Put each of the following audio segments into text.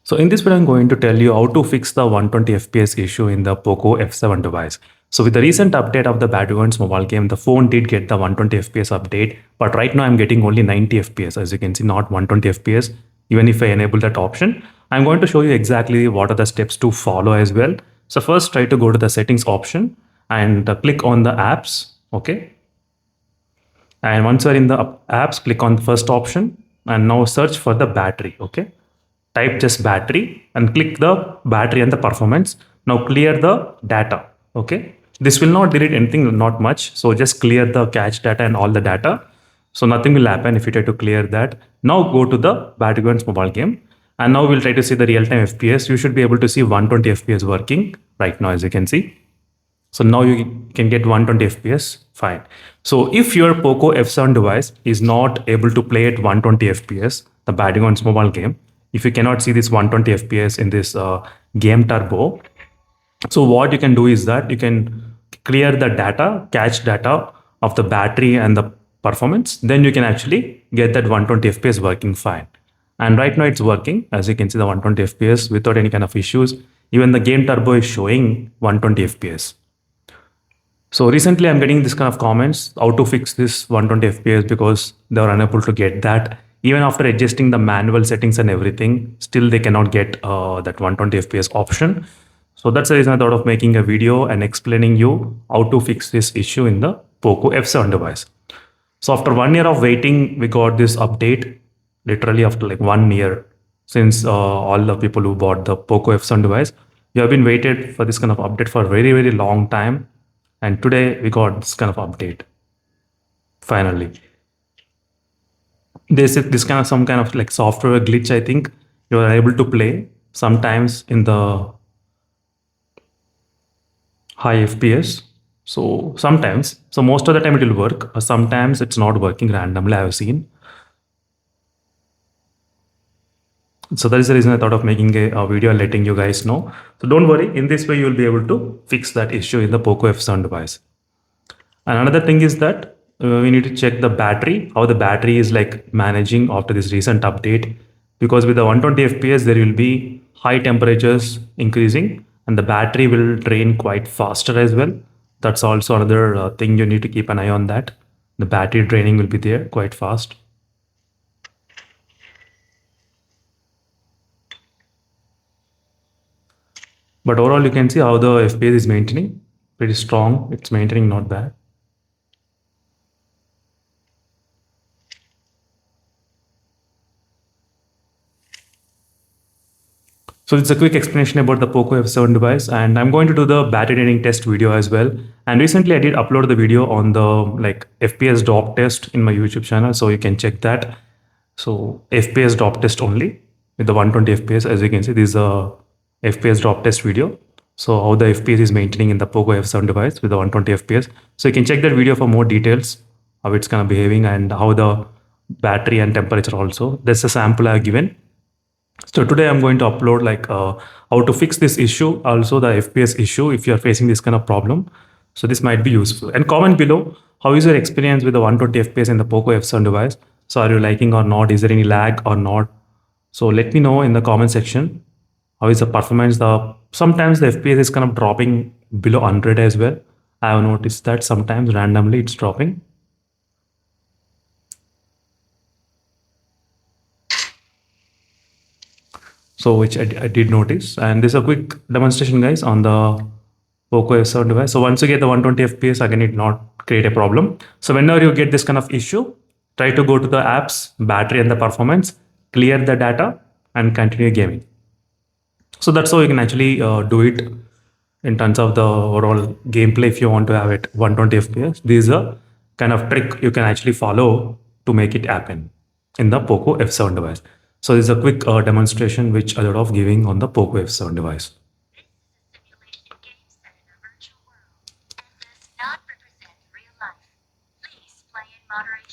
So in this video, I'm going to tell you how to fix the 120 FPS issue in the POCO F7 device. So with the recent update of the Battlegrounds mobile game, the phone did get the 120 FPS update, but right now I'm getting only 90 FPS, as you can see, not 120 FPS. Even if I enable that option, I'm going to show you exactly what are the steps to follow as well. So first, try to go to the settings option and click on the apps. Okay. And once you're in the apps, click on the first option and now search for the battery. Okay. Type just battery and click the battery and the performance. Now clear the data. Okay. This will not delete anything, not much. So just clear the cache data and all the data. So nothing will happen if you try to clear that. Now go to the Battlegrounds mobile game. And now we'll try to see the real-time FPS. You should be able to see 120 FPS working right now, as you can see. So now you can get 120 FPS, fine. So if your POCO F7 device is not able to play at 120 FPS, the Battlegrounds mobile game, if you cannot see this 120 FPS in this game turbo, so what you can do is that you can clear the data, cache data of the battery and the performance, then you can actually get that 120 FPS working fine. And right now it's working, as you can see the 120 FPS without any kind of issues. Even the game turbo is showing 120 FPS. So recently I'm getting this kind of comments, how to fix this 120 FPS because they are unable to get that. Even after adjusting the manual settings and everything, still they cannot get that 120 FPS option. So that's the reason I thought of making a video and explaining you how to fix this issue in the POCO F7 device. So after 1 year of waiting, we got this update literally after like 1 year since all the people who bought the POCO F7 device, you have been waited for this kind of update for a very, very long time. And today we got this kind of update. Finally, there's this kind of some kind of like software glitch. I think you are able to play sometimes in the high FPS. So sometimes, so most of the time it will work. Sometimes it's not working randomly. I have seen. So that is the reason I thought of making a video and letting you guys know. So don't worry. In this way, you will be able to fix that issue in the POCO F7 device. And another thing is that we need to check the battery, how the battery is like managing after this recent update. Because with the 120 FPS, there will be high temperatures increasing and the battery will drain quite faster as well. That's also another thing you need to keep an eye on that. The battery draining will be there quite fast. But overall, you can see how the FPS is maintaining pretty strong. It's maintaining not bad. So it's a quick explanation about the POCO F7 device, and I'm going to do the battery draining test video as well. And recently I did upload the video on the like FPS drop test in my YouTube channel, so you can check that. So FPS drop test only with the 120 FPS, as you can see, this is a FPS drop test video. So how the FPS is maintaining in the POCO F7 device with the 120 FPS. So you can check that video for more details, how it's kind of behaving and how the battery and temperature also. That's a sample I've given. So today I'm going to upload like how to fix this issue, also the FPS issue if you're facing this kind of problem. So this might be useful. And comment below, how is your experience with the 120 FPS in the POCO F7 device? So are you liking or not? Is there any lag or not? So let me know in the comment section. How is the performance? Sometimes the FPS is kind of dropping below 100 as well. I have noticed that sometimes randomly it's dropping. So which I did notice, and this is a quick demonstration guys on the POCO X8 device. So once you get the 120 FPS, again it not create a problem. So whenever you get this kind of issue, try to go to the apps, battery and the performance, clear the data and continue gaming. So that's how you can actually do it in terms of the overall gameplay. If you want to have it 120 FPS, this is a kind of trick you can actually follow to make it happen in the POCO F7 device. So this is a quick demonstration which I thought of giving on the POCO F7 device.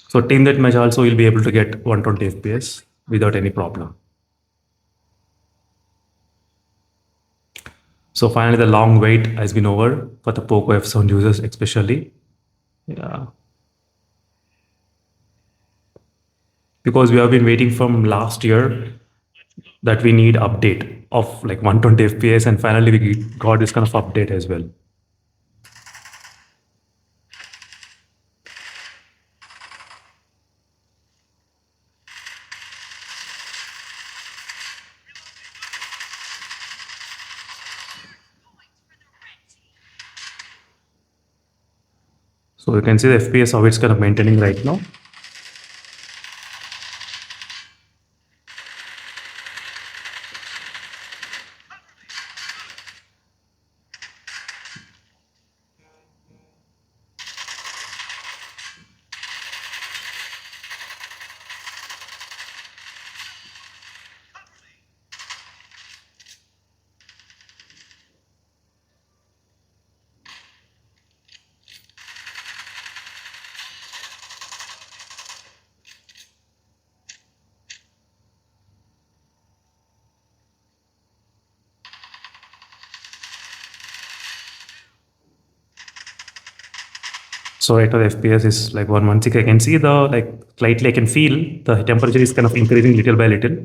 So team deathmatch also will be able to get 120 FPS without any problem. So finally, the long wait has been over for the POCO F7 users, especially. Yeah. Because we have been waiting from last year that we need update of like 120 FPS, and finally we got this kind of update as well. So you can see the FPS how it's kind of maintaining right now. So right now the FPS is like 116. I can see the like slightly I can feel the temperature is kind of increasing little by little.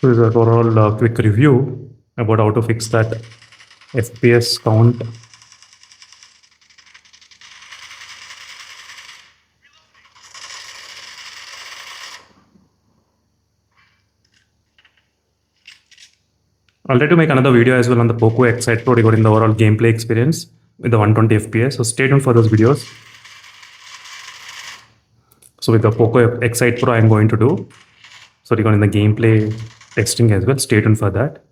So this is an overall quick review about how to fix that FPS count. I'll try to make another video as well on the POCO X8 Pro regarding the overall gameplay experience with the 120 FPS. So stay tuned for those videos. So with the POCO X8 Pro, I'm going to do so regarding the gameplay testing as well. Stay tuned for that.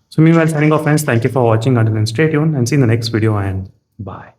So meanwhile, signing off friends, thank you for watching. Until then, stay tuned and see you in the next video, and bye.